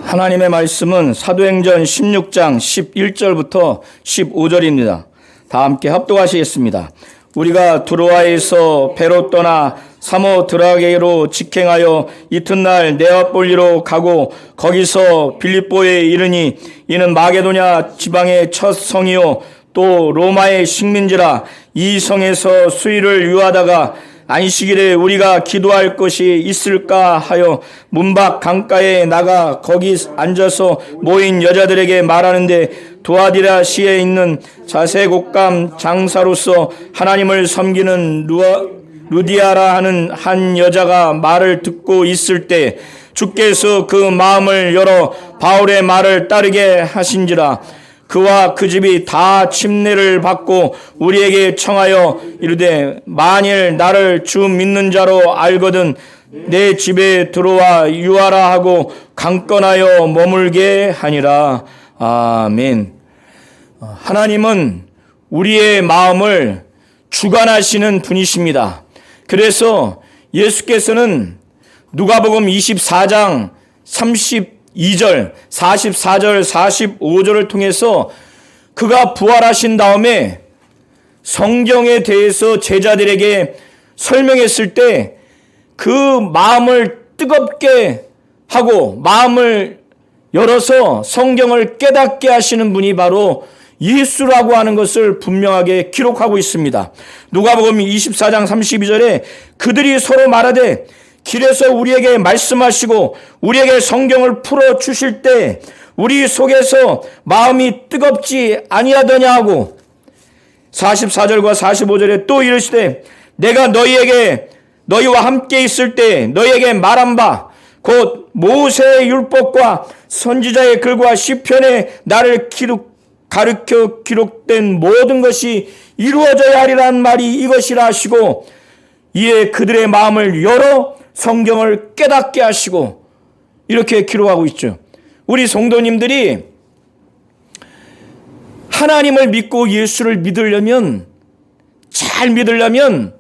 하나님의 말씀은 사도행전 16장 11절부터 15절입니다. 다 함께 합독하시겠습니다. 우리가 두로아에서 배로 떠나 사모드라게로 직행하여 이튿날 네아폴리로 가고 거기서 빌립보에 이르니 이는 마게도냐 지방의 첫 성이요 또 로마의 식민지라. 이 성에서 수일을 유하다가 안식일에 우리가 기도할 것이 있을까 하여 문밖 강가에 나가 거기 앉아서 모인 여자들에게 말하는데, 두아디라 시에 있는 자세곡감 장사로서 하나님을 섬기는 루디아라 하는 한 여자가 말을 듣고 있을 때 주께서 그 마음을 열어 바울의 말을 따르게 하신지라. 그와 그 집이 다 침례를 받고 우리에게 청하여 이르되, 만일 나를 주 믿는 자로 알거든 내 집에 들어와 유하라 하고 강권하여 머물게 하니라. 아멘. 하나님은 우리의 마음을 주관하시는 분이십니다. 그래서 예수께서는 누가복음 24장 32절, 44절, 45절을 통해서 그가 부활하신 다음에 성경에 대해서 제자들에게 설명했을 때 그 마음을 뜨겁게 하고 마음을 열어서 성경을 깨닫게 하시는 분이 바로 예수라고 하는 것을 분명하게 기록하고 있습니다. 누가복음 24장 32절에 그들이 서로 말하되 길에서 우리에게 말씀하시고 우리에게 성경을 풀어 주실 때 우리 속에서 마음이 뜨겁지 아니하더냐 하고, 44절과 45절에 또 이르시되 내가 너희와 함께 있을 때 너희에게 말한 바 곧 모세의 율법과 선지자의 글과 시편에 나를 가르쳐 기록된 모든 것이 이루어져야 하리란 말이 이것이라 하시고, 이에 그들의 마음을 열어 성경을 깨닫게 하시고, 이렇게 기록하고 있죠. 우리 성도님들이 하나님을 믿고 예수를 잘 믿으려면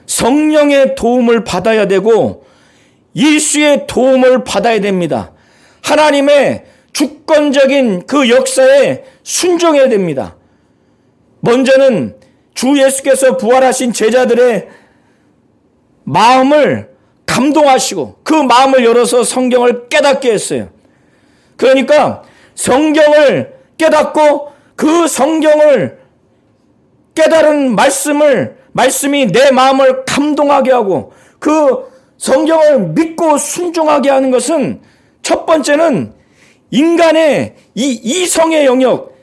성령의 도움을 받아야 되고 예수의 도움을 받아야 됩니다. 하나님의 주권적인 그 역사에 순종해야 됩니다. 먼저는 주 예수께서 부활하신 제자들의 마음을 감동하시고 그 마음을 열어서 성경을 깨닫게 했어요. 그러니까 성경을 깨닫고 그 성경을 깨달은 말씀이 내 마음을 감동하게 하고 그 성경을 믿고 순종하게 하는 것은, 첫 번째는 인간의 이 이성의 영역,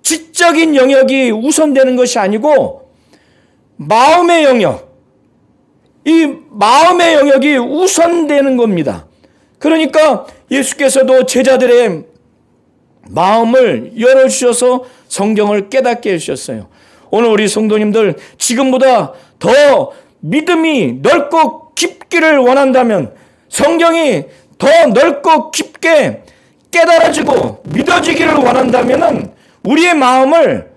지적인 영역이 우선되는 것이 아니고 마음의 영역, 이 마음의 영역이 우선되는 겁니다. 그러니까 예수께서도 제자들의 마음을 열어주셔서 성경을 깨닫게 해주셨어요. 오늘 우리 성도님들 지금보다 더 믿음이 넓고 깊기를 원한다면, 성경이 더 넓고 깊게 깨달아지고 믿어지기를 원한다면 우리의 마음을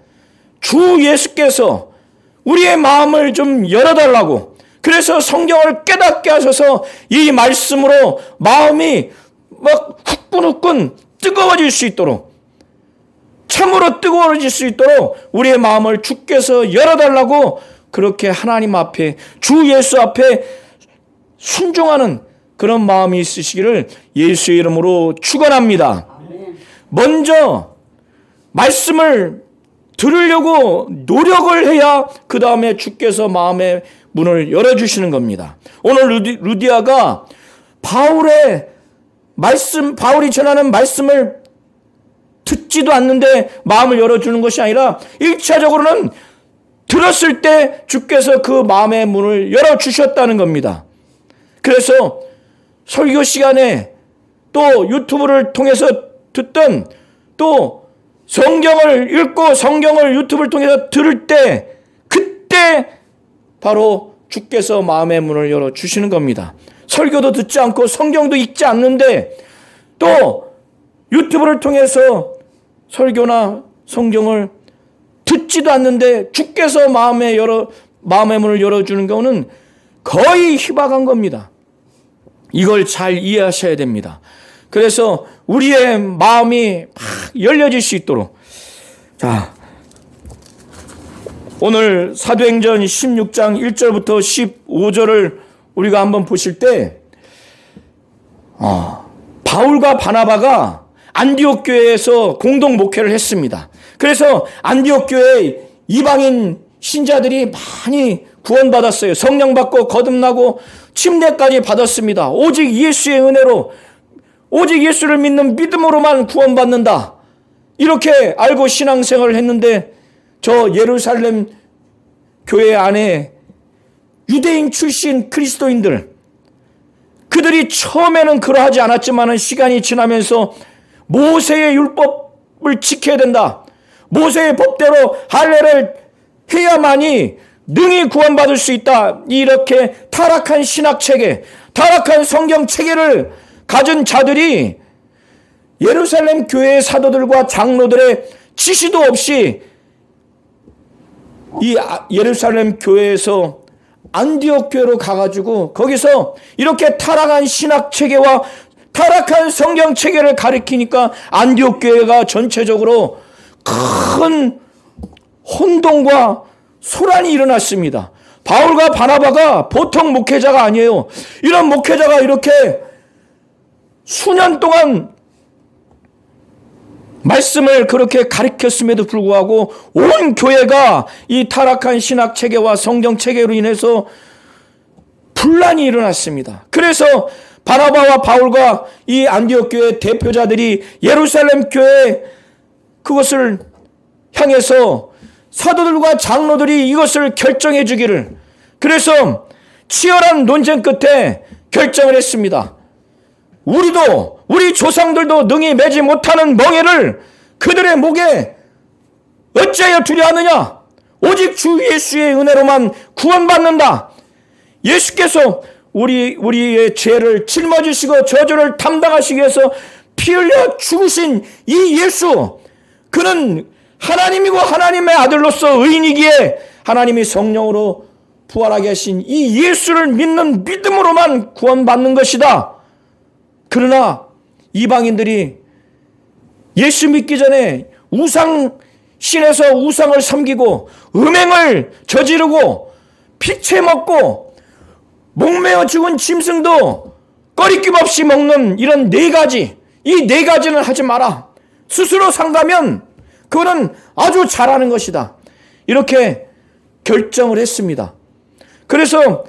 주 예수께서 우리의 마음을 좀 열어달라고, 그래서 성경을 깨닫게 하셔서 이 말씀으로 마음이 막 후끈후끈 뜨거워질 수 있도록, 참으로 뜨거워질 수 있도록 우리의 마음을 주께서 열어달라고, 그렇게 하나님 앞에 주 예수 앞에 순종하는 그런 마음이 있으시기를 예수의 이름으로 축원합니다. 먼저 말씀을 들으려고 노력을 해야 그 다음에 주께서 마음의 문을 열어주시는 겁니다. 오늘 루디아가 바울이 전하는 말씀을 듣지도 않는데 마음을 열어주는 것이 아니라 1차적으로는 들었을 때 주께서 그 마음의 문을 열어주셨다는 겁니다. 그래서 설교 시간에 또 유튜브를 통해서 듣던, 또 성경을 읽고 성경을 유튜브를 통해서 들을 때, 그때 바로 주께서 마음의 문을 열어주시는 겁니다. 설교도 듣지 않고 성경도 읽지 않는데 또 유튜브를 통해서 설교나 성경을 듣지도 않는데 주께서 마음의 문을 열어주는 경우는 거의 희박한 겁니다. 이걸 잘 이해하셔야 됩니다. 그래서 우리의 마음이 막 열려질 수 있도록. 자, 오늘 사도행전 16장 1절부터 15절을 우리가 한번 보실 때 바울과 바나바가 안디옥 교회에서 공동 목회를 했습니다. 그래서 안디옥 교회에 이방인 신자들이 많이 구원받았어요. 성령 받고 거듭나고 침례까지 받았습니다. 오직 예수의 은혜로, 오직 예수를 믿는 믿음으로만 구원받는다, 이렇게 알고 신앙생활을 했는데, 저 예루살렘 교회 안에 유대인 출신 그리스도인들, 그들이 처음에는 그러하지 않았지만 시간이 지나면서 모세의 율법을 지켜야 된다, 모세의 법대로 할례를 해야만이 능히 구원받을 수 있다, 이렇게 타락한 신학체계, 타락한 성경체계를 가진 자들이 예루살렘 교회의 사도들과 장로들의 지시도 없이 이 예루살렘 교회에서 안디옥 교회로 가가지고 거기서 이렇게 타락한 신학체계와 타락한 성경체계를 가리키니까 안디옥 교회가 전체적으로 큰 혼동과 소란이 일어났습니다. 바울과 바나바가 보통 목회자가 아니에요. 이런 목회자가 이렇게 수년 동안 말씀을 그렇게 가르쳤음에도 불구하고 온 교회가 이 타락한 신학체계와 성경체계로 인해서 분란이 일어났습니다. 그래서 바나바와 바울과 이 안디옥 교회 대표자들이 예루살렘 교회 그것을 향해서 사도들과 장로들이 이것을 결정해 주기를, 그래서 치열한 논쟁 끝에 결정을 했습니다. 우리도, 우리 조상들도 능히 매지 못하는 멍에를 그들의 목에 어찌하여 두려 하느냐? 오직 주 예수의 은혜로만 구원받는다. 예수께서 우리의 죄를 짊어지시고 저주를 담당하시기 위해서 피 흘려 죽으신 이 예수, 그는 하나님이고 하나님의 아들로서 의인이기에 하나님이 성령으로 부활하게 하신 이 예수를 믿는 믿음으로만 구원받는 것이다. 그러나 이방인들이 예수 믿기 전에 신에서 우상을 섬기고 음행을 저지르고 피채 먹고 목매어 죽은 짐승도 꺼리낌 없이 먹는 이런 네 가지, 이 네 가지는 하지 마라. 스스로 상가면 그거는 아주 잘하는 것이다. 이렇게 결정을 했습니다. 그래서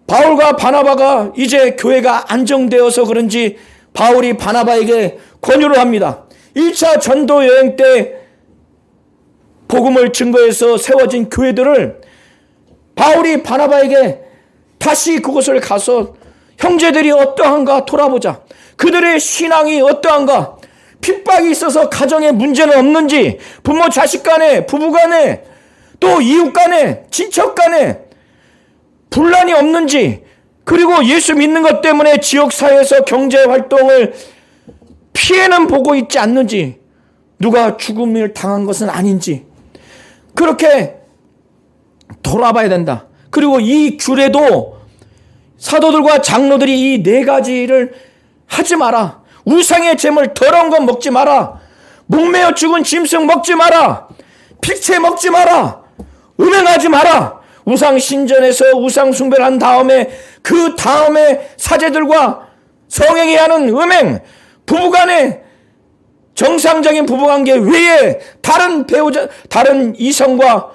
바울과 바나바가 이제 교회가 안정되어서 그런지 바울이 바나바에게 권유를 합니다. 1차 전도 여행 때 복음을 증거해서 세워진 교회들을 바울이 바나바에게 다시 그곳을 가서 형제들이 어떠한가 돌아보자. 그들의 신앙이 어떠한가. 핍박이 있어서 가정에 문제는 없는지, 부모 자식 간에, 부부 간에, 또 이웃 간에, 친척 간에 분란이 없는지, 그리고 예수 믿는 것 때문에 지역사회에서 경제활동을 피해는 보고 있지 않는지, 누가 죽음을 당한 것은 아닌지, 그렇게 돌아봐야 된다. 그리고 이 귤에도 사도들과 장로들이 이 네 가지를 하지 마라. 우상의 제물 더러운 건 먹지 마라. 목매어 죽은 짐승 먹지 마라. 피채 먹지 마라. 음행하지 마라. 우상 신전에서 우상 숭배를 한 다음에 그 다음에 사제들과 성행해야 하는 음행, 부부간의 정상적인 부부관계 외에 다른 배우자, 다른 이성과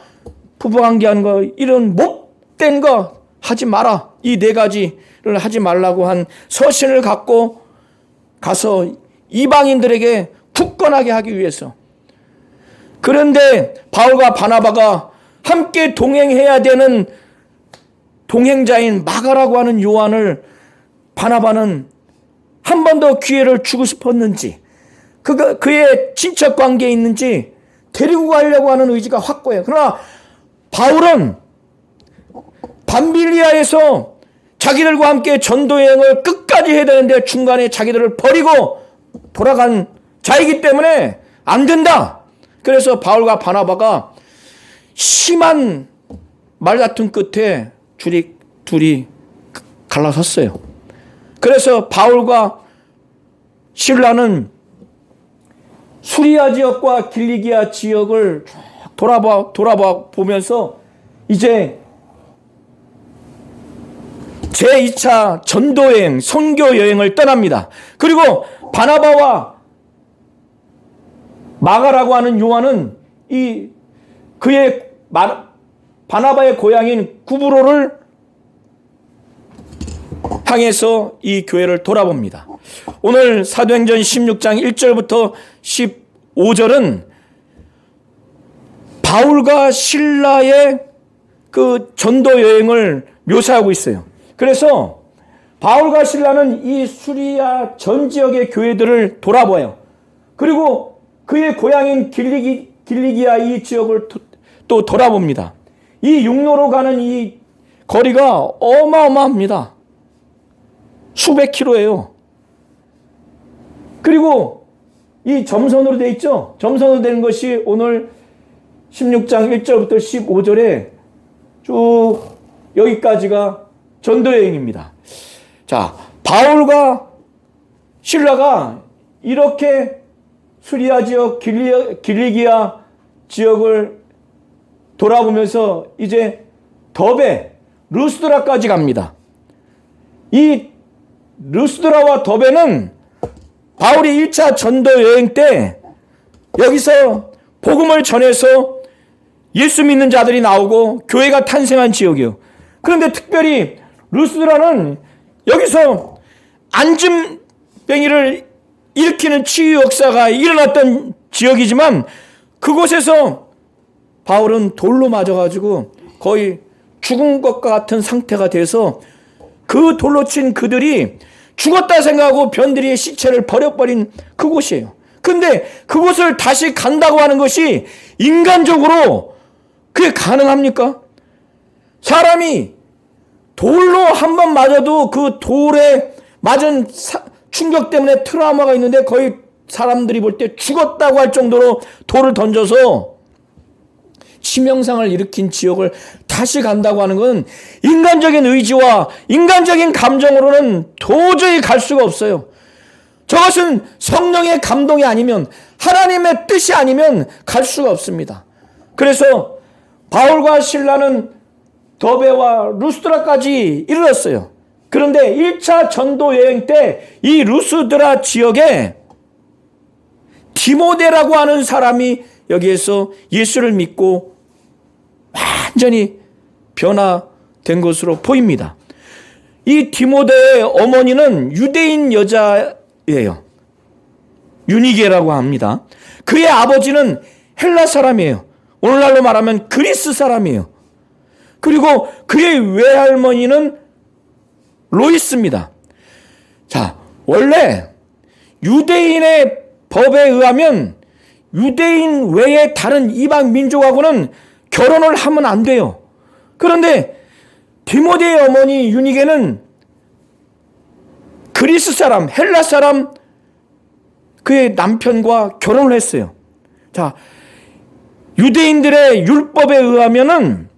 부부관계하는 거, 이런 못된 거 하지 마라. 이 네 가지를 하지 말라고 한 서신을 갖고 가서 이방인들에게 굳건하게 하기 위해서. 그런데 바울과 바나바가 함께 동행해야 되는 동행자인 마가라고 하는 요한을 바나바는 한 번 더 기회를 주고 싶었는지, 그의 친척 관계에 있는지 데리고 가려고 하는 의지가 확고해요. 그러나 바울은 밤빌리아에서 자기들과 함께 전도여행을 끝까지 해야 되는데 중간에 자기들을 버리고 돌아간 자이기 때문에 안 된다. 그래서 바울과 바나바가 심한 말다툼 끝에 둘이 갈라섰어요. 그래서 바울과 신라는 수리아 지역과 길리기아 지역을 쭉 돌아봐 보면서 이제 제2차 전도여행, 선교 여행을 떠납니다. 그리고 바나바와 마가라고 하는 요한은 바나바의 고향인 구브로를 향해서 이 교회를 돌아봅니다. 오늘 사도행전 16장 1절부터 15절은 바울과 신라의 그 전도 여행을 묘사하고 있어요. 그래서 바울과 신라는 이 수리아 전 지역의 교회들을 돌아봐요. 그리고 그의 고향인 길리기아 이 지역을 또 돌아봅니다. 이 육로로 가는 이 거리가 어마어마합니다. 수백 킬로예요. 그리고 이 점선으로 되어 있죠. 점선으로 된 것이 오늘 16장 1절부터 15절에 쭉 여기까지가 전도여행입니다. 자, 바울과 신라가 이렇게 수리아 지역, 길리기아 지역을 돌아보면서 이제 더베, 루스드라까지 갑니다. 이 루스드라와 더베는 바울이 1차 전도 여행 때 여기서 복음을 전해서 예수 믿는 자들이 나오고 교회가 탄생한 지역이에요. 그런데 특별히 루스드라는 여기서 안진뱅이를 일으키는 치유 역사가 일어났던 지역이지만 그곳에서 바울은 돌로 맞아가지고 거의 죽은 것과 같은 상태가 돼서 그 돌로 친 그들이 죽었다 생각하고 변들이의 시체를 버려버린 그곳이에요. 근데 그곳을 다시 간다고 하는 것이 인간적으로 그게 가능합니까? 사람이 돌로 한 번 맞아도 그 돌에 맞은 충격 때문에 트라우마가 있는데 거의 사람들이 볼 때 죽었다고 할 정도로 돌을 던져서 치명상을 일으킨 지역을 다시 간다고 하는 건 인간적인 의지와 인간적인 감정으로는 도저히 갈 수가 없어요. 저것은 성령의 감동이 아니면 하나님의 뜻이 아니면 갈 수가 없습니다. 그래서 바울과 신라는 더베와 루스드라까지 이르렀어요. 그런데 1차 전도 여행 때 이 루스드라 지역에 디모데라고 하는 사람이 여기에서 예수를 믿고 완전히 변화된 것으로 보입니다. 이 디모데의 어머니는 유대인 여자예요. 유니게라고 합니다. 그의 아버지는 헬라 사람이에요. 오늘날로 말하면 그리스 사람이에요. 그리고 그의 외할머니는 로이스입니다. 자, 원래 유대인의 법에 의하면 유대인 외에 다른 이방 민족하고는 결혼을 하면 안 돼요. 그런데 디모데의 어머니 유니게는 그리스 사람, 헬라 사람 그의 남편과 결혼을 했어요. 자, 유대인들의 율법에 의하면은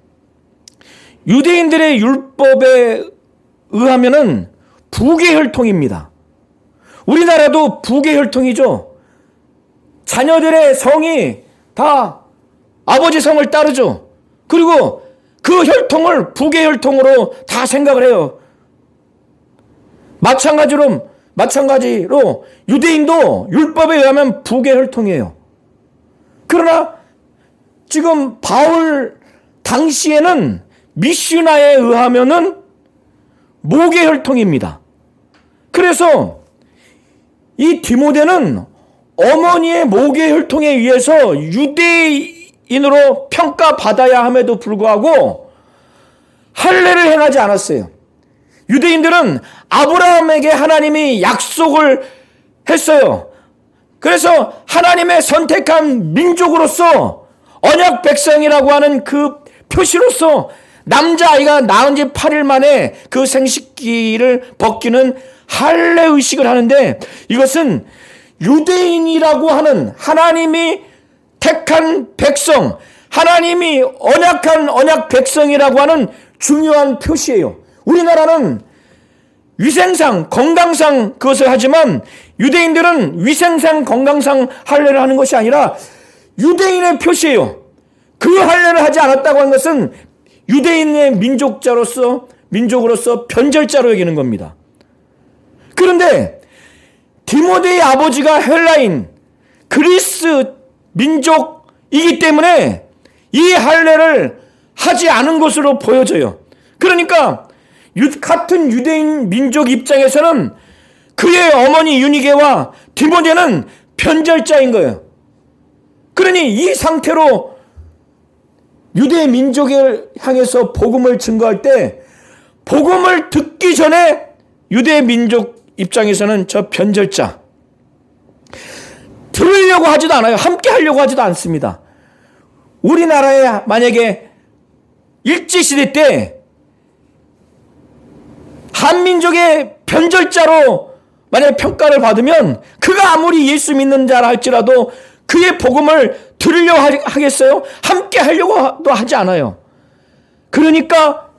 부계 혈통입니다. 우리나라도 부계 혈통이죠. 자녀들의 성이 다 아버지 성을 따르죠. 그리고 그 혈통을 부계 혈통으로 다 생각을 해요. 마찬가지로 유대인도 율법에 의하면 부계 혈통이에요. 그러나 지금 바울 당시에는 미슈나에 의하면은 모계 혈통입니다. 그래서 이 디모데는 어머니의 모계 혈통에 의해서 유대인으로 평가받아야 함에도 불구하고 할례를 행하지 않았어요. 유대인들은 아브라함에게 하나님이 약속을 했어요. 그래서 하나님의 선택한 민족으로서 언약 백성이라고 하는 그 표시로서 남자아이가 낳은 지 8일 만에 그 생식기를 벗기는 할례 의식을 하는데 이것은 유대인이라고 하는 하나님이 택한 백성, 하나님이 언약한 언약 백성이라고 하는 중요한 표시예요. 우리나라는 위생상, 건강상 그것을 하지만 유대인들은 위생상, 건강상 할례를 하는 것이 아니라 유대인의 표시예요. 그 할례를 하지 않았다고 하는 것은 유대인의 민족으로서 변절자로 여기는 겁니다. 그런데 디모데의 아버지가 헬라인, 그리스 민족이기 때문에 이 할례를 하지 않은 것으로 보여져요. 그러니까 같은 유대인 민족 입장에서는 그의 어머니 유니게와 디모데는 변절자인 거예요. 그러니 이 상태로 유대 민족을 향해서 복음을 증거할 때 복음을 듣기 전에 유대 민족 입장에서는 저 변절자, 들으려고 하지도 않아요. 함께 하려고 하지도 않습니다. 우리나라에 만약에 일제시대 때 한민족의 변절자로 만약에 평가를 받으면 그가 아무리 예수 믿는 자라 할지라도 그의 복음을 들으려고 하겠어요? 함께 하려고도 하지 않아요. 그러니까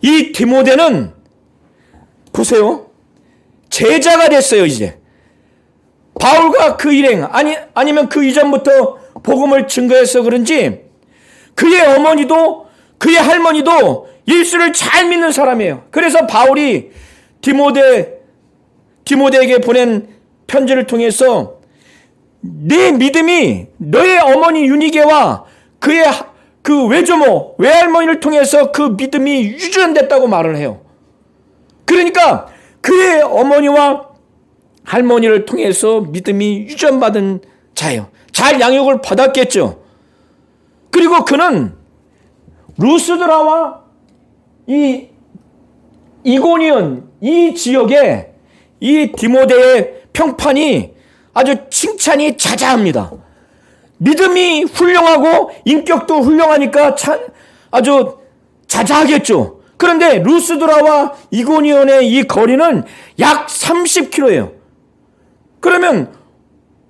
이 디모데는 보세요. 제자가 됐어요, 이제. 바울과 그 일행, 아니면 그 이전부터 복음을 증거해서 그런지 그의 어머니도 그의 할머니도 예수를 잘 믿는 사람이에요. 그래서 바울이 디모데에게 보낸 편지를 통해서 네 믿음이 너의 어머니 유니게와 그의 그 외조모, 외할머니를 통해서 그 믿음이 유전됐다고 말을 해요. 그러니까 그의 어머니와 할머니를 통해서 믿음이 유전받은 자예요. 잘 양육을 받았겠죠. 그리고 그는 루스드라와 이 이고니온 이 지역에 이 디모데의 평판이 아주 칭찬이 자자합니다. 믿음이 훌륭하고 인격도 훌륭하니까 아주 자자하겠죠. 그런데 루스드라와 이고니온의 이 거리는 약 30km예요. 그러면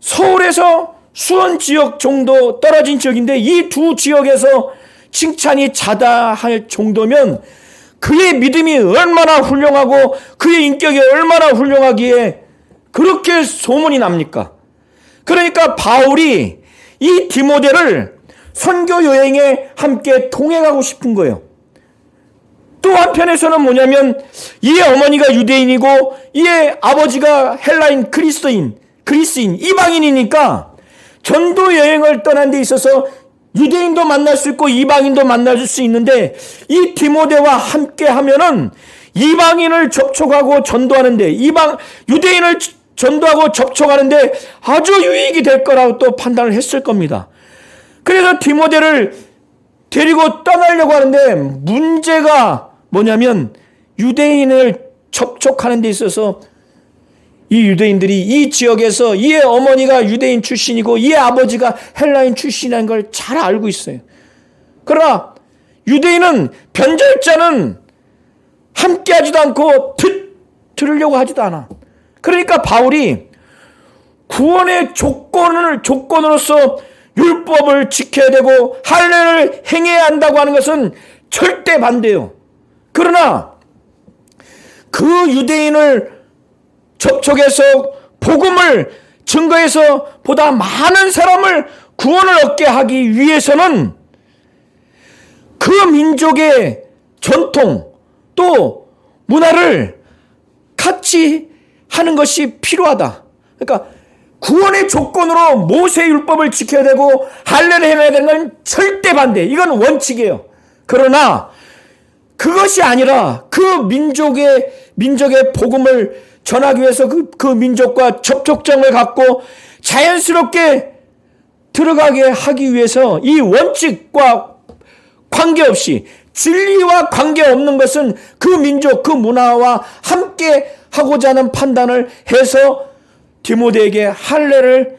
서울에서 수원 지역 정도 떨어진 지역인데 이 두 지역에서 칭찬이 자다할 정도면 그의 믿음이 얼마나 훌륭하고 그의 인격이 얼마나 훌륭하기에 그렇게 소문이 납니까? 그러니까 바울이 이 디모데를 선교 여행에 함께 동행하고 싶은 거예요. 또 한편에서는 뭐냐면 이의 어머니가 유대인이고 이의 아버지가 헬라인 그리스인 이방인이니까 전도 여행을 떠난 데 있어서 유대인도 만날 수 있고 이방인도 만날 수 있는데 이 디모데와 함께 하면은 이방인을 접촉하고 전도하는데 유대인을 전도하고 접촉하는데 아주 유익이 될 거라고 또 판단을 했을 겁니다. 그래서 디모데를 데리고 떠나려고 하는데 문제가 뭐냐면 유대인을 접촉하는 데 있어서 이 유대인들이 이 지역에서 이의 어머니가 유대인 출신이고 이의 아버지가 헬라인 출신이라는 걸 잘 알고 있어요. 그러나 유대인은 변절자는 함께하지도 않고 들으려고 하지도 않아. 그러니까 바울이 구원의 조건으로서 율법을 지켜야 되고 할례를 행해야 한다고 하는 것은 절대 반대요. 그러나 그 유대인을 접촉해서 복음을 증거해서 보다 많은 사람을 구원을 얻게 하기 위해서는 그 민족의 전통 또 문화를 같이 하는 것이 필요하다. 그러니까 구원의 조건으로 모세의 율법을 지켜야 되고 할례를 해야 되는 건 절대 반대. 이건 원칙이에요. 그러나 그것이 아니라 그 민족의 복음을 전하기 위해서 그 민족과 접촉점을 갖고 자연스럽게 들어가게 하기 위해서 이 원칙과 관계없이 진리와 관계없는 것은 그 민족, 그 문화와 함께 하고자 하는 판단을 해서 디모데에게 할례를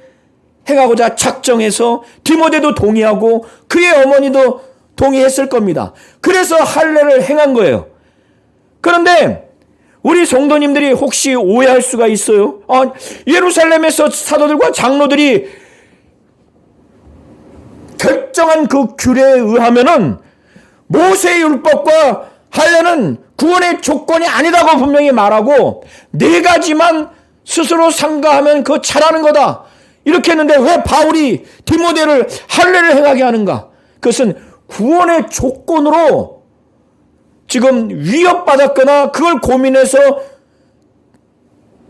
행하고자 작정해서 디모데도 동의하고 그의 어머니도 동의했을 겁니다. 그래서 할례를 행한 거예요. 그런데 우리 성도님들이 혹시 오해할 수가 있어요. 예루살렘에서 사도들과 장로들이 결정한 그 규례에 의하면은 모세의 율법과 할례는 구원의 조건이 아니라고 분명히 말하고 네 가지만 스스로 상가하면 그거 잘하는 거다. 이렇게 했는데 왜 바울이 디모데를 할례를 행하게 하는가? 그것은 구원의 조건으로 지금 위협받았거나 그걸 고민해서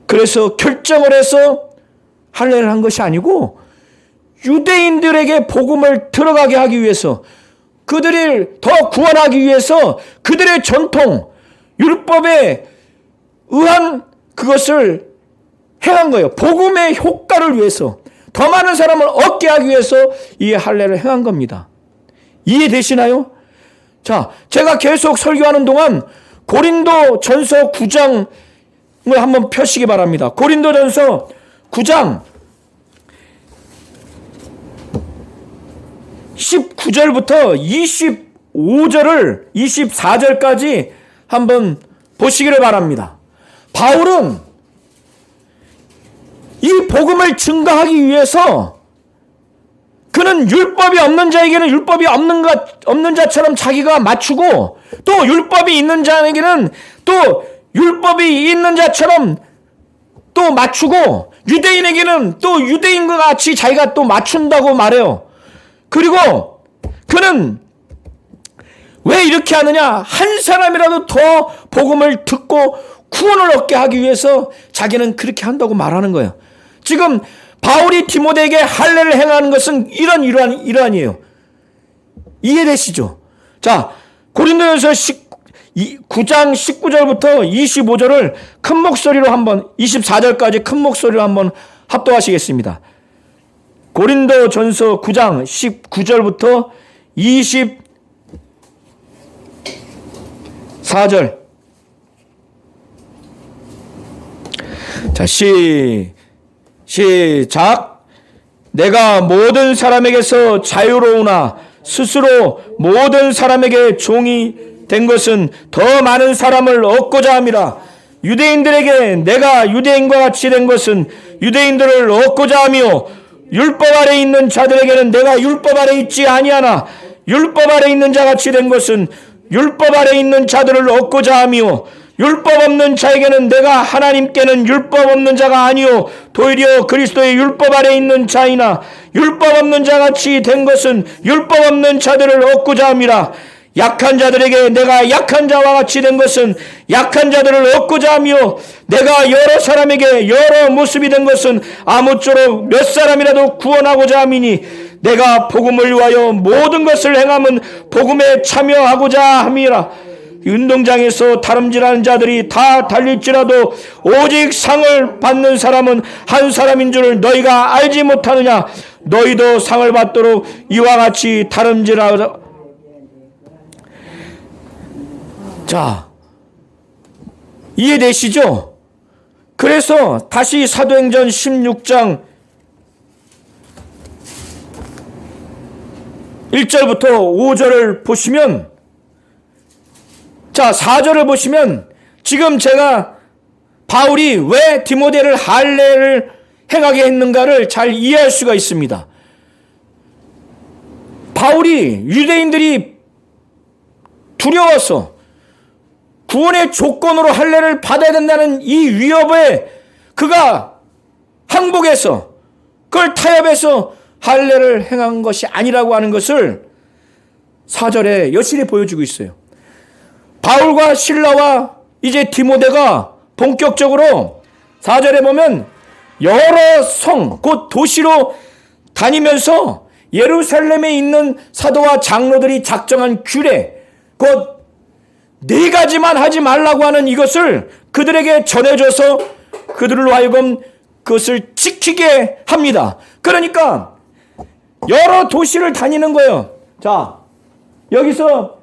그래서 결정을 해서 할례를 한 것이 아니고 유대인들에게 복음을 들어가게 하기 위해서 그들을 더 구원하기 위해서 그들의 전통, 율법에 의한 그것을 행한 거예요. 복음의 효과를 위해서 더 많은 사람을 얻게 하기 위해서 이 할례를 행한 겁니다. 이해되시나요? 자, 제가 계속 설교하는 동안 고린도 전서 9장을 한번 펴시기 바랍니다. 고린도 전서 9장 19절부터 25절을 24절까지 한번 보시기를 바랍니다. 바울은 이 복음을 증거하기 위해서 그는 율법이 없는 자에게는 율법이 없는 자처럼 자기가 맞추고 또 율법이 있는 자에게는 또 율법이 있는 자처럼 또 맞추고 유대인에게는 또 유대인과 같이 자기가 또 맞춘다고 말해요. 그리고 그는 왜 이렇게 하느냐? 한 사람이라도 더 복음을 듣고 구원을 얻게 하기 위해서 자기는 그렇게 한다고 말하는 거예요. 지금 바울이 디모데에게 할례를 행하는 것은 이런 일환이에요. 이해되시죠? 자, 고린도전서 9장 19절부터 25절을 큰 목소리로 한번 24절까지 큰 목소리로 한번 합독하시겠습니다. 고린도전서 9장 19절부터 24절. 자, 시작. 내가 모든 사람에게서 자유로우나 스스로 모든 사람에게 종이 된 것은 더 많은 사람을 얻고자 함이라. 유대인들에게 내가 유대인과 같이 된 것은 유대인들을 얻고자 하며 율법 아래 있는 자들에게는 내가 율법 아래 있지 아니하나 율법 아래 있는 자같이 된 것은 율법 아래 있는 자들을 얻고자 하며 율법 없는 자에게는 내가 하나님께는 율법 없는 자가 아니요 도리어 그리스도의 율법 아래 있는 자이나 율법 없는 자같이 된 것은 율법 없는 자들을 얻고자 함이라. 약한 자들에게 내가 약한 자와 같이 된 것은 약한 자들을 얻고자 하며 내가 여러 사람에게 여러 모습이 된 것은 아무쪼록 몇 사람이라도 구원하고자 함이니 내가 복음을 위하여 모든 것을 행함은 복음에 참여하고자 함이라. 운동장에서 다름질하는 자들이 다 달릴지라도 오직 상을 받는 사람은 한 사람인 줄을 너희가 알지 못하느냐. 너희도 상을 받도록 이와 같이 다름질하라. 자, 이해되시죠? 그래서 다시 사도행전 16장 1절부터 5절을 보시면, 자, 4절을 보시면 지금 제가 바울이 왜 디모데를 할례를 행하게 했는가를 잘 이해할 수가 있습니다. 바울이 유대인들이 두려워서 구원의 조건으로 할례를 받아야 된다는 이 위협에 그가 항복해서 그걸 타협해서 할례를 행한 것이 아니라고 하는 것을 4절에 여실히 보여주고 있어요. 바울과 실라와 이제 디모데가 본격적으로 4절에 보면 여러 성, 곧 도시로 다니면서 예루살렘에 있는 사도와 장로들이 작정한 규례, 곧 4가지만 하지 말라고 하는 이것을 그들에게 전해줘서 그들로 하여금 그것을 지키게 합니다. 그러니까 여러 도시를 다니는 거예요. 자, 여기서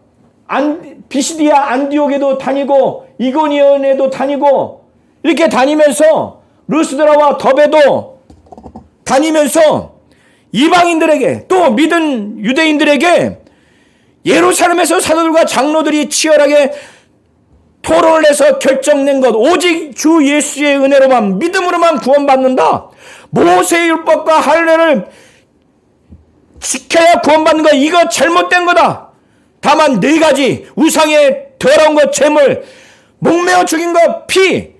비시디아 안디옥에도 다니고 이고니온에도 다니고 이렇게 다니면서 루스드라와 더베도 다니면서 이방인들에게 또 믿은 유대인들에게 예루살렘에서 사도들과 장로들이 치열하게 토론을 해서 결정낸 것, 오직 주 예수의 은혜로만 믿음으로만 구원받는다. 모세의 율법과 할례를 지켜야 구원받는 것, 이거 잘못된 거다. 다만 4가지 우상의 더러운 것 재물, 목매어 죽인 것 피,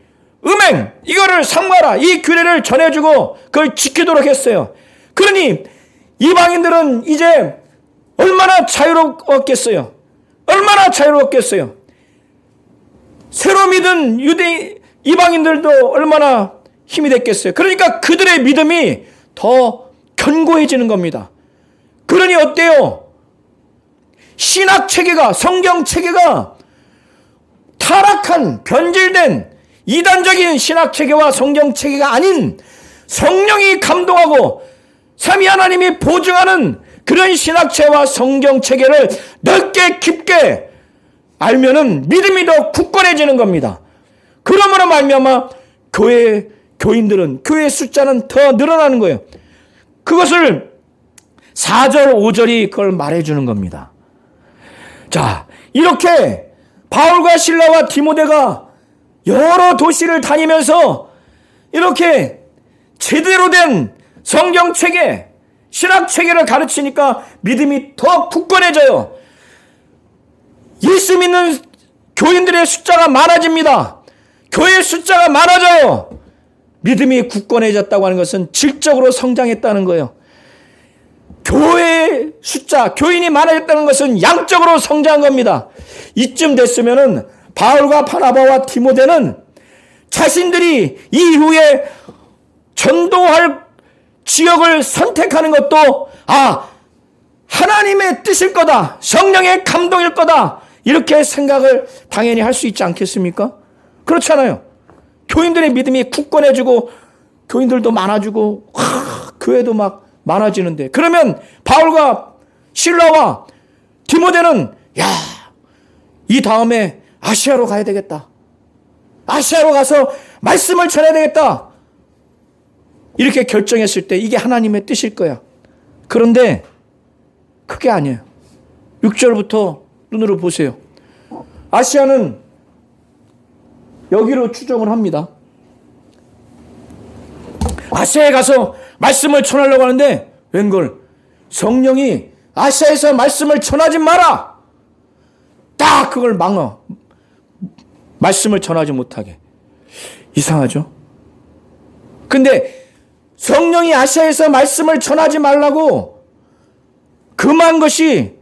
음행, 이거를 삼가라. 이 규례를 전해주고 그걸 지키도록 했어요. 그러니 이방인들은 이제 얼마나 자유롭겠어요. 얼마나 자유롭겠어요. 새로 믿은 이방인들도 얼마나 힘이 됐겠어요. 그러니까 그들의 믿음이 더 견고해지는 겁니다. 그러니 어때요? 신학 체계가, 성경 체계가 타락한, 변질된 이단적인 신학 체계와 성경 체계가 아닌 성령이 감동하고 삼위 하나님이 보증하는 그런 신학체와 성경 체계를 넓게 깊게 알면은 믿음이 더 굳건해지는 겁니다. 그러므로 말미암아 교인들은, 교회의 숫자는 더 늘어나는 거예요. 그것을 4절 5절이 그걸 말해주는 겁니다. 자, 이렇게 바울과 실라와 디모데가 여러 도시를 다니면서 이렇게 제대로 된 성경 체계, 신학 체계를 가르치니까 믿음이 더 굳건해져요. 예수 믿는 교인들의 숫자가 많아집니다. 교회의 숫자가 많아져요. 믿음이 굳건해졌다고 하는 것은 질적으로 성장했다는 거예요. 교회의 숫자, 교인이 많아졌다는 것은 양적으로 성장한 겁니다. 이쯤 됐으면은 바울과 바나바와 디모데는 자신들이 이후에 전도할 지역을 선택하는 것도 하나님의 뜻일 거다, 성령의 감동일 거다, 이렇게 생각을 당연히 할 수 있지 않겠습니까? 그렇잖아요. 교인들의 믿음이 굳건해지고 교인들도 많아지고 교회도 막 많아지는데, 그러면 바울과 실라와 디모데는 이 다음에 아시아로 가야 되겠다, 아시아로 가서 말씀을 전해야 되겠다, 이렇게 결정했을 때 이게 하나님의 뜻일 거야. 그런데 그게 아니에요. 6절부터 눈으로 보세요. 아시아는 여기로 추정을 합니다. 아시아에 가서 말씀을 전하려고 하는데 웬걸 성령이 아시아에서 말씀을 전하지 마라, 딱 그걸 막아, 말씀을 전하지 못하게. 이상하죠? 근데 성령이 아시아에서 말씀을 전하지 말라고 금한 것이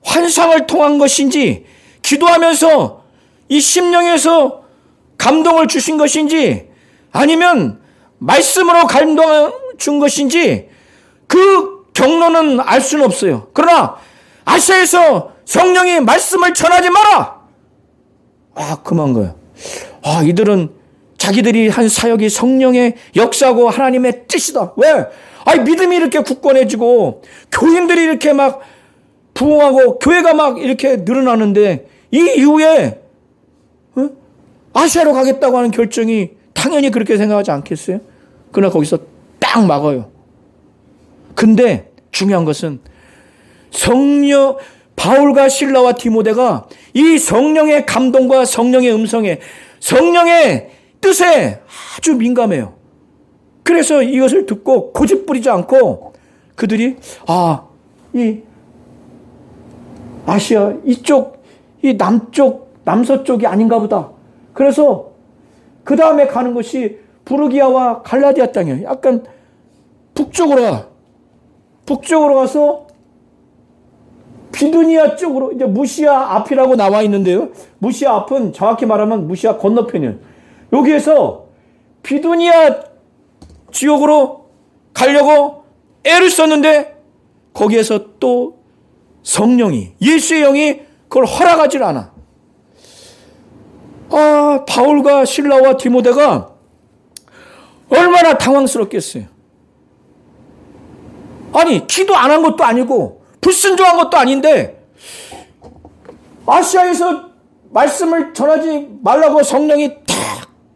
환상을 통한 것인지, 기도하면서 이 심령에서 감동을 주신 것인지, 아니면 말씀으로 감동을 준 것인지 그 경로는 알 수는 없어요. 그러나 아시아에서 성령이 말씀을 전하지 마라, 금한 거예요. 이들은 자기들이 한 사역이 성령의 역사고 하나님의 뜻이다. 왜? 믿음이 이렇게 굳건해지고 교인들이 이렇게 막 부흥하고 교회가 막 이렇게 늘어나는데 이 이후에 아시아로 가겠다고 하는 결정이 당연히 그렇게 생각하지 않겠어요? 그러나 거기서 딱 막아요. 근데 중요한 것은 바울과 실라와 디모데가 이 성령의 감동과 성령의 음성에, 성령의 뜻에 아주 민감해요. 그래서 이것을 듣고 고집 부리지 않고 그들이 이 아시아 이쪽, 이 남서쪽이 아닌가 보다. 그래서 그 다음에 가는 것이 부르기아와 갈라디아 땅이에요. 약간 북쪽으로 가서 비두니아 쪽으로, 이제 무시아 앞이라고 나와 있는데요. 무시아 앞은 정확히 말하면 무시아 건너편이에요. 여기에서 비두니아 지역으로 가려고 애를 썼는데 거기에서 또 성령이, 예수의 영이 그걸 허락하지 않아. 바울과 실라와 디모데가 얼마나 당황스럽겠어요. 기도 안 한 것도 아니고 불순종한 것도 아닌데 아시아에서 말씀을 전하지 말라고 성령이 탁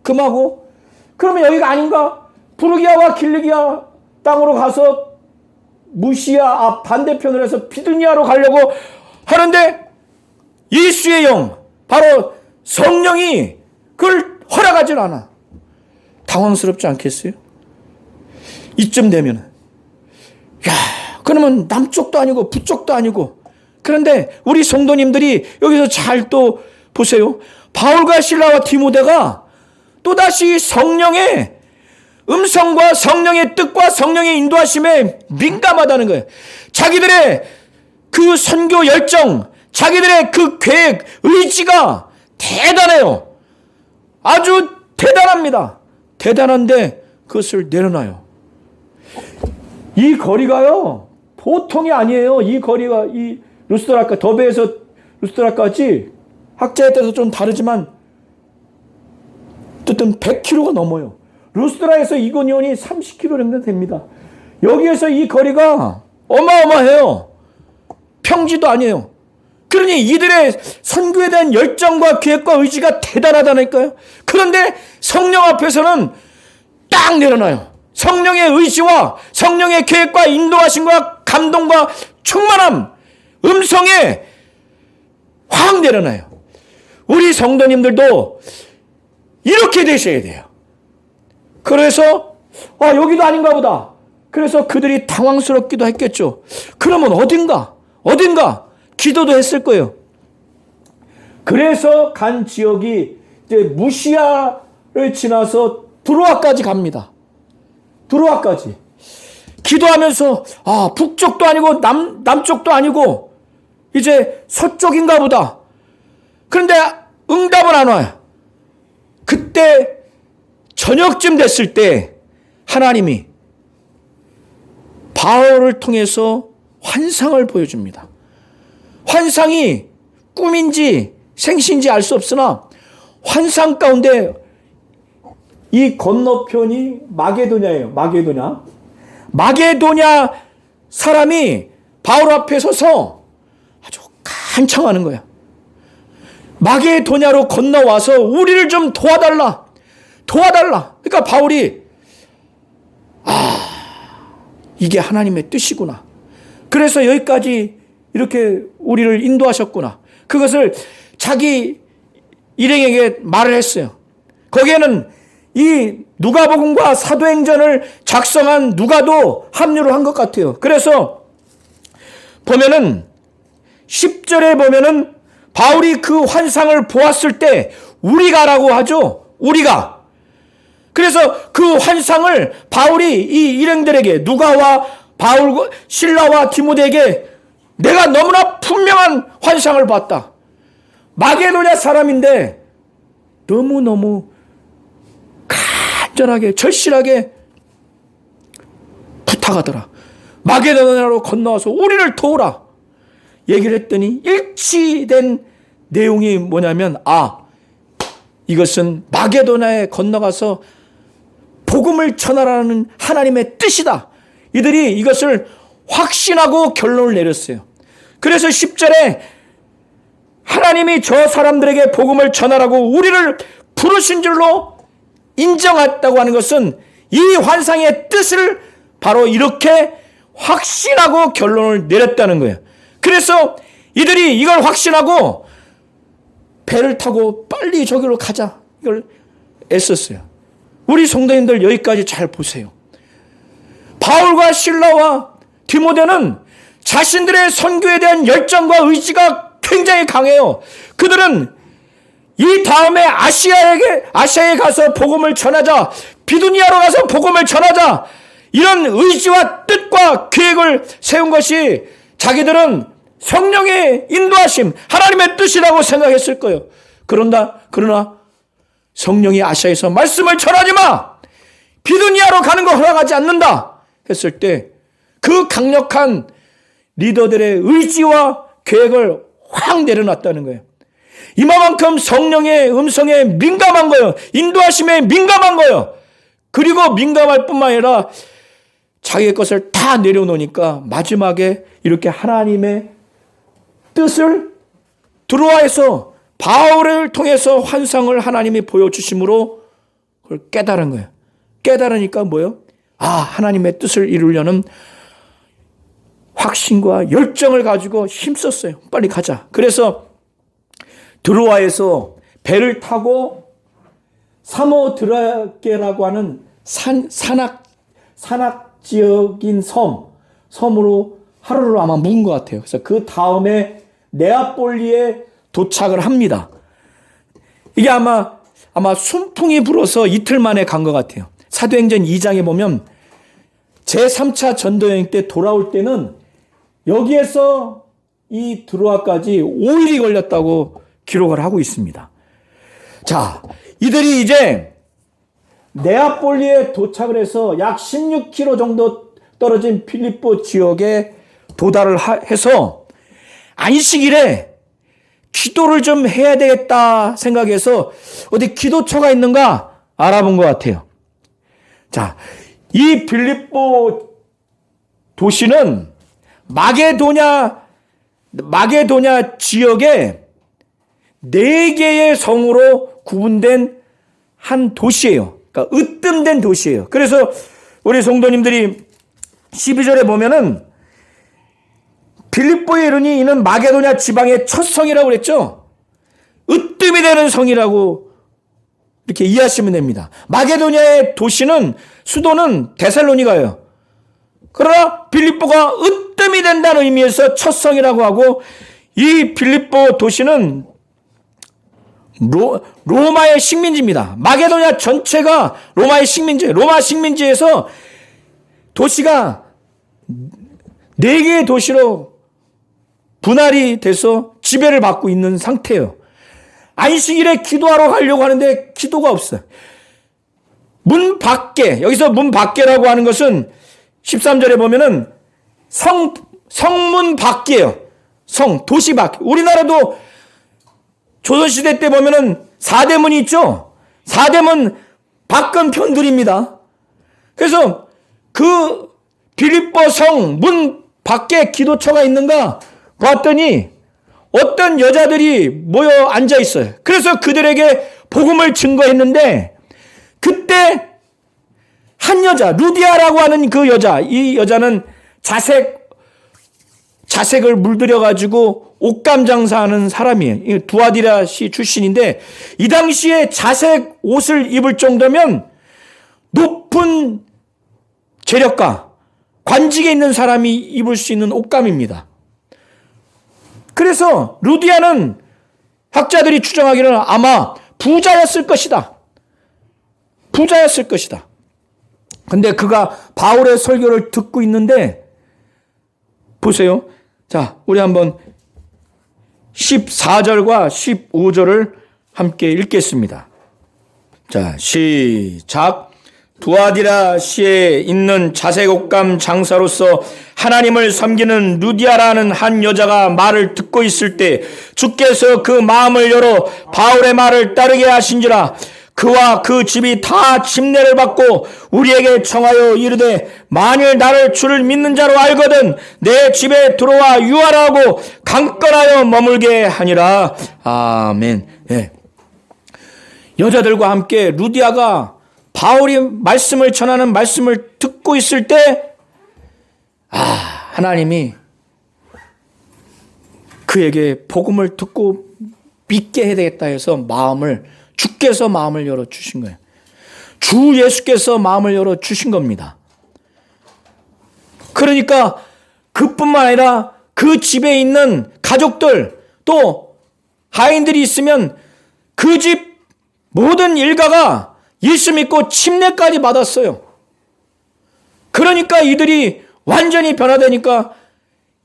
금하고, 그러면 여기가 아닌가? 부르기아와 길리기아 땅으로 가서 무시아 앞 반대편으로 해서 비두니아로 가려고 하는데 예수의 영, 바로 성령이 그걸 허락하지 않아. 당황스럽지 않겠어요? 이쯤 되면 그러면 남쪽도 아니고 북쪽도 아니고, 그런데 우리 성도님들이 여기서 잘 또 보세요. 바울과 실라와 디모데가 또다시 성령의 음성과 성령의 뜻과 성령의 인도하심에 민감하다는 거예요. 자기들의 그 선교 열정, 자기들의 그 계획, 의지가 대단해요. 아주 대단합니다. 대단한데 그것을 내려놔요. 이 거리가요, 보통이 아니에요. 이 거리가, 이 루스드라까, 더베에서 루스드라까지 학자에 따라서 좀 다르지만 어쨌든 100km가 넘어요. 루스드라에서 이고니온이 30km 정도 됩니다. 여기에서 이 거리가 어마어마해요. 평지도 아니에요. 그러니 이들의 선교에 대한 열정과 계획과 의지가 대단하다니까요. 그런데 성령 앞에서는 딱 내려놔요. 성령의 의지와 성령의 계획과 인도하심과 감동과 충만함, 음성에 확 내려놔요. 우리 성도님들도 이렇게 되셔야 돼요. 그래서 여기도 아닌가 보다. 그래서 그들이 당황스럽기도 했겠죠. 그러면 어딘가 기도도 했을 거예요. 그래서 간 지역이 이제 무시아를 지나서 두로아까지 갑니다. 두로아까지. 기도하면서 북쪽도 아니고 남쪽도 아니고 이제 서쪽인가 보다. 그런데 응답은 안 와요. 그때 저녁쯤 됐을 때 하나님이 바울을 통해서 환상을 보여줍니다. 환상이 꿈인지 생시인지 알 수 없으나 환상 가운데 이 건너편이 마게도냐예요. 마게도냐 사람이 바울 앞에 서서 아주 간청하는 거야. 마게도냐로 건너와서 우리를 좀 도와달라. 그러니까 바울이 이게 하나님의 뜻이구나. 그래서 여기까지 이렇게 우리를 인도하셨구나. 그것을 자기 일행에게 말을 했어요. 거기에는 이 누가복음과 사도행전을 작성한 누가도 합류를 한 것 같아요. 그래서 보면은 10절에 보면은 바울이 그 환상을 보았을 때 우리가라고 하죠. 우리가. 그래서 그 환상을 바울이 이 일행들에게 누가와 바울, 실라와 디모데에게 내가 너무나 분명한 환상을 봤다. 마게도냐 사람인데 너무너무 간절하게 절실하게 부탁하더라. 마게도냐로 건너와서 우리를 도우라. 얘기를 했더니 일치된 내용이 뭐냐면 이것은 마게도냐에 건너가서 복음을 전하라는 하나님의 뜻이다. 이들이 이것을 확신하고 결론을 내렸어요. 그래서 10절에 하나님이 저 사람들에게 복음을 전하라고 우리를 부르신 줄로 인정했다고 하는 것은 이 환상의 뜻을 바로 이렇게 확신하고 결론을 내렸다는 거예요. 그래서 이들이 이걸 확신하고 배를 타고 빨리 저기로 가자. 이걸 애썼어요. 우리 성도님들 여기까지 잘 보세요. 바울과 실라와 디모데는 자신들의 선교에 대한 열정과 의지가 굉장히 강해요. 그들은 이 다음에 아시아에 가서 복음을 전하자, 비두니아로 가서 복음을 전하자, 이런 의지와 뜻과 계획을 세운 것이 자기들은 성령의 인도하심, 하나님의 뜻이라고 생각했을 거예요. 그러나 성령이 아시아에서 말씀을 전하지 마! 비두니아로 가는 거 허락하지 않는다! 했을 때 그 강력한 리더들의 의지와 계획을 확 내려놨다는 거예요. 이만큼 성령의 음성에 민감한 거예요. 인도하심에 민감한 거예요. 그리고 민감할 뿐만 아니라 자기의 것을 다 내려놓으니까 마지막에 이렇게 하나님의 뜻을 드로아에서 바울을 통해서 환상을 하나님이 보여주심으로 그걸 깨달은 거예요. 깨달으니까 뭐예요? 하나님의 뜻을 이루려는 확신과 열정을 가지고 힘썼어요. 빨리 가자. 그래서 드로아에서 배를 타고 사모드라게라고 하는 산악 지역인 섬으로 하루를 아마 묵은 것 같아요. 그래서 그 다음에 네아폴리에 도착을 합니다. 이게 아마 순풍이 불어서 이틀 만에 간 것 같아요. 사도행전 2장에 보면 제3차 전도여행 때 돌아올 때는 여기에서 이 드로아까지 5일이 걸렸다고 기록을 하고 있습니다. 자, 이들이 이제 네아폴리에 도착을 해서 약 16km 정도 떨어진 필리포 지역에 도달을 해서 안식일에 기도를 좀 해야 되겠다 생각해서 어디 기도처가 있는가 알아본 것 같아요. 자, 이 필리포 도시는 마게도냐 지역에 4개의 성으로 구분된 한 도시예요. 그러니까 으뜸된 도시예요. 그래서 우리 성도님들이 12절에 보면은 필리포에 이르니 이는 마게도냐 지방의 첫 성이라고 그랬죠. 으뜸이 되는 성이라고 이렇게 이해하시면 됩니다. 마게도냐의 도시는 수도는 데살로니가예요. 그러나 필리포가 으뜸이 된다는 의미에서 첫 성이라고 하고, 이 필리포 도시는 로마의 식민지입니다. 마게도냐 전체가 로마의 식민지예요. 로마 식민지에서 도시가 4개의 도시로 분할이 돼서 지배를 받고 있는 상태예요. 안식일에 기도하러 가려고 하는데 기도가 없어요. 문 밖에, 여기서 문 밖에라고 하는 것은 13절에 보면은 성문 밖이에요. 도시 밖. 우리나라도 조선시대 때 보면은 사대문이 있죠. 사대문 밖은 편들입니다. 그래서 그 필리포 성 문 밖에 기도처가 있는가 봤더니 어떤 여자들이 모여 앉아 있어요. 그래서 그들에게 복음을 증거했는데, 그때 한 여자, 루디아라고 하는 그 여자, 이 여자는 자색을 물들여가지고 옷감 장사하는 사람이에요. 두아디라시 출신인데, 이 당시에 자색 옷을 입을 정도면 높은 재력가, 관직에 있는 사람이 입을 수 있는 옷감입니다. 그래서 루디아는 학자들이 추정하기로는 아마 부자였을 것이다. 근데 그가 바울의 설교를 듣고 있는데, 보세요. 자, 우리 한번 14절과 15절을 함께 읽겠습니다. 자, 시작. 두아디라시에 있는 자색옷감 장사로서 하나님을 섬기는 루디아라는 한 여자가 말을 듣고 있을 때 주께서 그 마음을 열어 바울의 말을 따르게 하신지라. 그와 그 집이 다 침례를 받고 우리에게 청하여 이르되, 만일 나를 주를 믿는 자로 알거든 내 집에 들어와 유하라고 강건하여 머물게 하니라. 아멘. 네. 여자들과 함께 루디아가 바울이 말씀을 전하는 말씀을 듣고 있을 때, 하나님이 그에게 복음을 듣고 믿게 해야 되겠다 해서 주께서 마음을 열어주신 거예요. 주 예수께서 마음을 열어주신 겁니다. 그러니까 그뿐만 아니라 그 집에 있는 가족들, 또 하인들이 있으면 그 집 모든 일가가 예수 믿고 침례까지 받았어요. 그러니까 이들이 완전히 변화되니까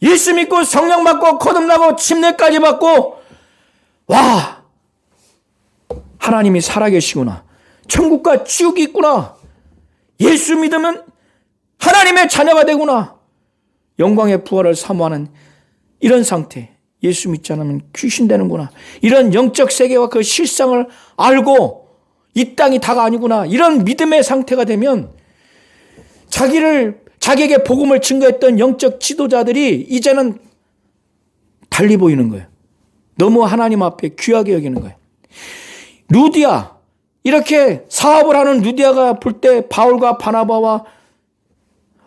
예수 믿고 성령 받고 거듭나고 침례까지 받고, 와, 하나님이 살아계시구나. 천국과 지옥이 있구나. 예수 믿으면 하나님의 자녀가 되구나. 영광의 부활을 사모하는 이런 상태. 예수 믿지 않으면 귀신 되는구나. 이런 영적 세계와 그 실상을 알고 이 땅이 다가 아니구나. 이런 믿음의 상태가 되면 자기에게 복음을 증거했던 영적 지도자들이 이제는 달리 보이는 거예요. 너무 하나님 앞에 귀하게 여기는 거예요. 루디아, 이렇게 사업을 하는 루디아가 볼 때 바울과 바나바와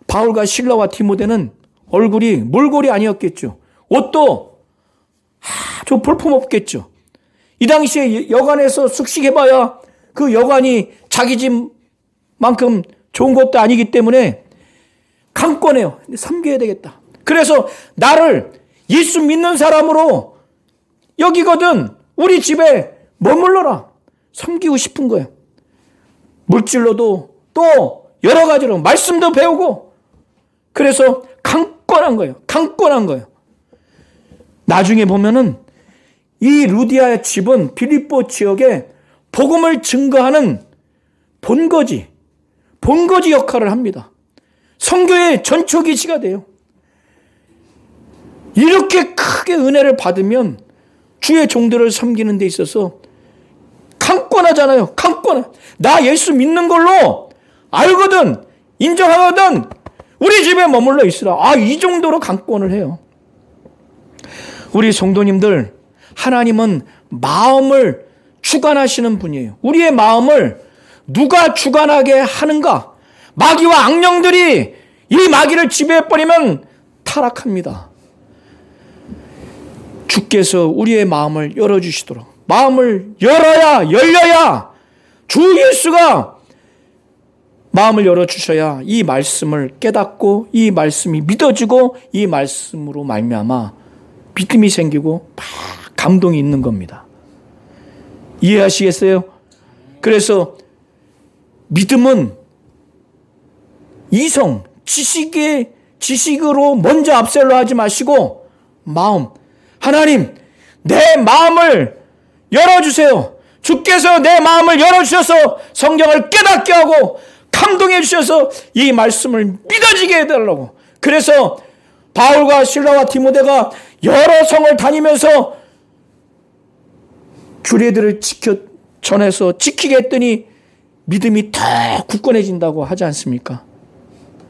바울과 실라와 디모데는 얼굴이 몰골이 아니었겠죠. 옷도 아주 볼품없겠죠. 이 당시에 여관에서 숙식해봐야 그 여관이 자기 집만큼 좋은 것도 아니기 때문에 강권해요. 섬겨야 되겠다. 그래서 나를 예수 믿는 사람으로 여기거든 우리 집에 머물러라. 섬기고 싶은 거예요. 물질로도 또 여러 가지로 말씀도 배우고 그래서 강권한 거예요. 강권한 거예요. 나중에 보면은 이 루디아의 집은 빌립보 지역에 복음을 증거하는 본거지 역할을 합니다. 선교의 전초기지가 돼요. 이렇게 크게 은혜를 받으면 주의 종들을 섬기는 데 있어서 강권하잖아요. 강권. 나 예수 믿는 걸로 알거든, 인정하거든, 우리 집에 머물러 있으라. 이 정도로 강권을 해요. 우리 성도님들, 하나님은 마음을 주관하시는 분이에요. 우리의 마음을 누가 주관하게 하는가? 마귀와 악령들이 이 마귀를 지배해버리면 타락합니다. 주께서 우리의 마음을 열어주시도록, 마음을 열려야 주 예수가 마음을 열어주셔야 이 말씀을 깨닫고 이 말씀이 믿어지고 이 말씀으로 말미암아 믿음이 생기고 막 감동이 있는 겁니다. 이해하시겠어요? 그래서 믿음은 이성, 지식으로 먼저 앞세우려 하지 마시고 마음, 하나님 내 마음을 열어주세요. 주께서 내 마음을 열어주셔서 성경을 깨닫게 하고 감동해 주셔서 이 말씀을 믿어지게 해달라고. 그래서 바울과 실라와 디모데가 여러 성을 다니면서 규례들을 전해서 지키게 했더니 믿음이 더 굳건해진다고 하지 않습니까?